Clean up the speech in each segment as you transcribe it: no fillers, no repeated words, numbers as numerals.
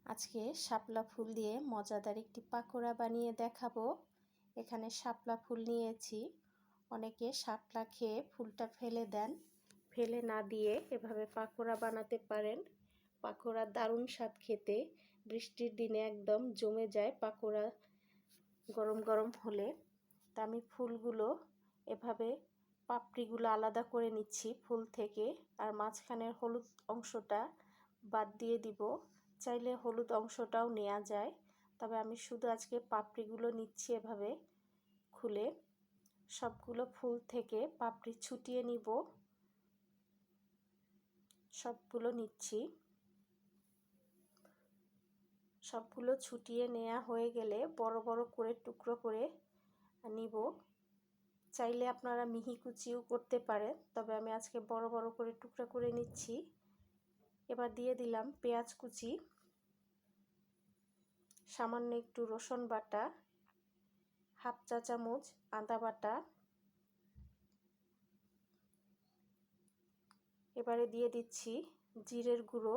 আজকে শাপলা ফুল দিয়ে মজাদার একটি পাকোড়া বানিয়ে দেখাবো। এখানে শাপলা ফুল নিয়েছি। অনেকে শাপলা খেয়ে ফুলটা ফেলে দেন, ফেলে না দিয়ে এভাবে পাকোড়া বানাতে পারেন। পাকোড়া দারুণ স্বাদ খেতে, বৃষ্টির দিনে একদম জমে যায় পাকোড়া গরম গরম হলে। তা আমি ফুলগুলো এভাবে পাপড়িগুলো আলাদা করে নিচ্ছি ফুল থেকে, আর মাঝখানের হলুদ অংশটা বাদ দিয়ে দিব। চাইলে হলুদ অংশটাও নেওয়া যায়, তবে আমি শুধু আজকে পাপড়িগুলো নিচ্ছি এভাবে খুলে। সবগুলো ফুল থেকে পাপড়ি ছুটিয়ে নিব, সবগুলো নিচ্ছি। সবগুলো ছুটিয়ে নেওয়া হয়ে গেলে বড় বড় করে টুকরো করে নিব। চাইলে আপনারা মিহি কুচিও করতে পারেন, তবে আমি আজকে বড় বড় করে টুকরা করে নিচ্ছি। এবার দিয়ে দিলাম পেঁয়াজ কুচি, সামান্য একটু রসুন বাটা, হাফ চা চামচ আদা বাটা। এবারে দিয়ে দিচ্ছি জিরের গুঁড়ো,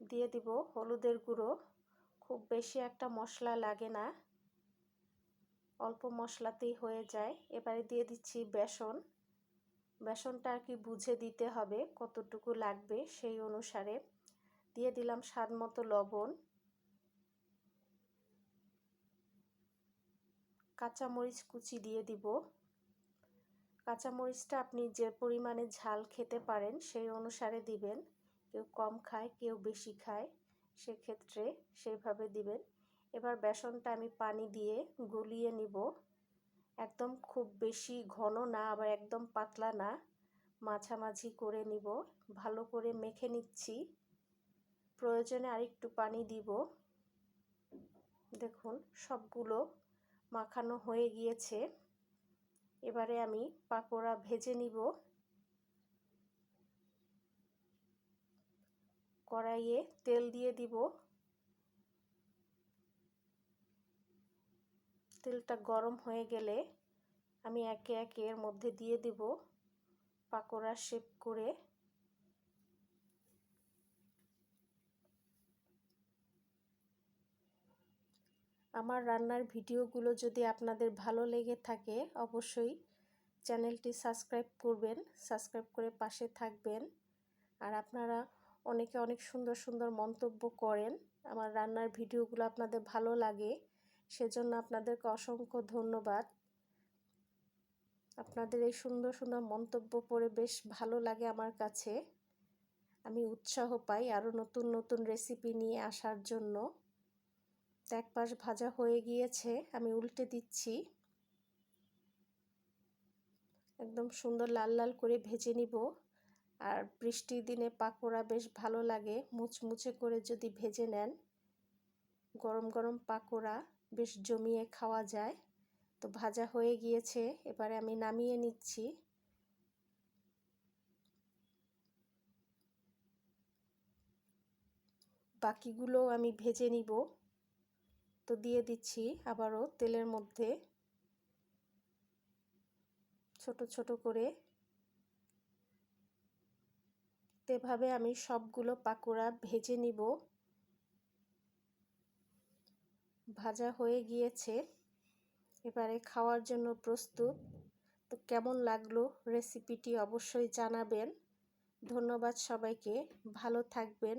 দিয়ে দিব হলুদের গুঁড়ো। খুব বেশি একটা মশলা লাগে না, অল্প মশলাতেই হয়ে যায়। এবারে দিয়ে দিচ্ছি বেসন। বেসনটা আর কি বুঝে দিতে হবে কতটুকু লাগবে সেই অনুসারে। দিয়ে দিলাম স্বাদ মতো লবণ, কাঁচামরিচ কুচি দিয়ে দিব। কাঁচামরিচটা আপনি যে পরিমাণে ঝাল খেতে পারেন সেই অনুসারে দিবেন। কেউ কম খায়, কেউ বেশি খায়, সেক্ষেত্রে সেইভাবে দিবেন। এবার বেসনটা আমি পানি দিয়ে গলিয়ে নিব। একদম খুব বেশি ঘন না, আবার একদম পাতলা না, মাঝামাঝি করে নিব। ভালো করে মেখে নিচ্ছি। প্রয়োজনে আরেকটু পানি দিব। দেখুন সবগুলো মাখানো হয়ে গিয়েছে। এবারে আমি পাকোড়া ভেজে নিব। কড়াইয়ে তেল দিয়ে দিব। তেলটা গরম হয়ে গেলে আমি একে একে এর মধ্যে দিয়ে দিব পাকোড়া শেপ করে। আমার রান্নার ভিডিওগুলো যদি আপনাদের ভালো লেগে থাকে অবশ্যই চ্যানেলটি সাবস্ক্রাইব করবেন, সাবস্ক্রাইব করে পাশে থাকবেন। আর আপনারা অনেকে অনেক সুন্দর সুন্দর মন্তব্য করেন, আমার রান্নার ভিডিওগুলো আপনাদের ভালো লাগে, সেজন্য আপনাদেরকে অসংখ্য ধন্যবাদ। আপনাদের এই সুন্দর সুন্দর মন্তব্য পড়ে বেশ ভালো লাগে আমার কাছে। আমি উৎসাহ পাই আরও নতুন নতুন রেসিপি নিয়ে আসার জন্য। এক পাশ ভাজা হয়ে গিয়েছে, আমি উল্টে দিচ্ছি। একদম সুন্দর লাল লাল করে ভেজে নিব। আর বৃষ্টির দিনে পাকোড়া বেশ ভালো লাগে, মুচমুচে করে যদি ভেজে নেন। গরম গরম পাকোড়া বেশ জমিয়ে খাওয়া যায়। তো ভাজা হয়ে গিয়েছে, এবারে আমি নামিয়ে নিচ্ছি। বাকিগুলো আমি ভেজে নিব। তো দিয়ে দিচ্ছি আবারও তেলের মধ্যে ছোট ছোট করে। এভাবে আমি সবগুলো পাকোড়া ভেজে নিব। ভাজা হয়ে গিয়েছে, এবারে খাওয়ার জন্য প্রস্তুত। তো কেমন লাগলো রেসিপিটি অবশ্যই জানাবেন। ধন্যবাদ সবাইকে, ভালো থাকবেন।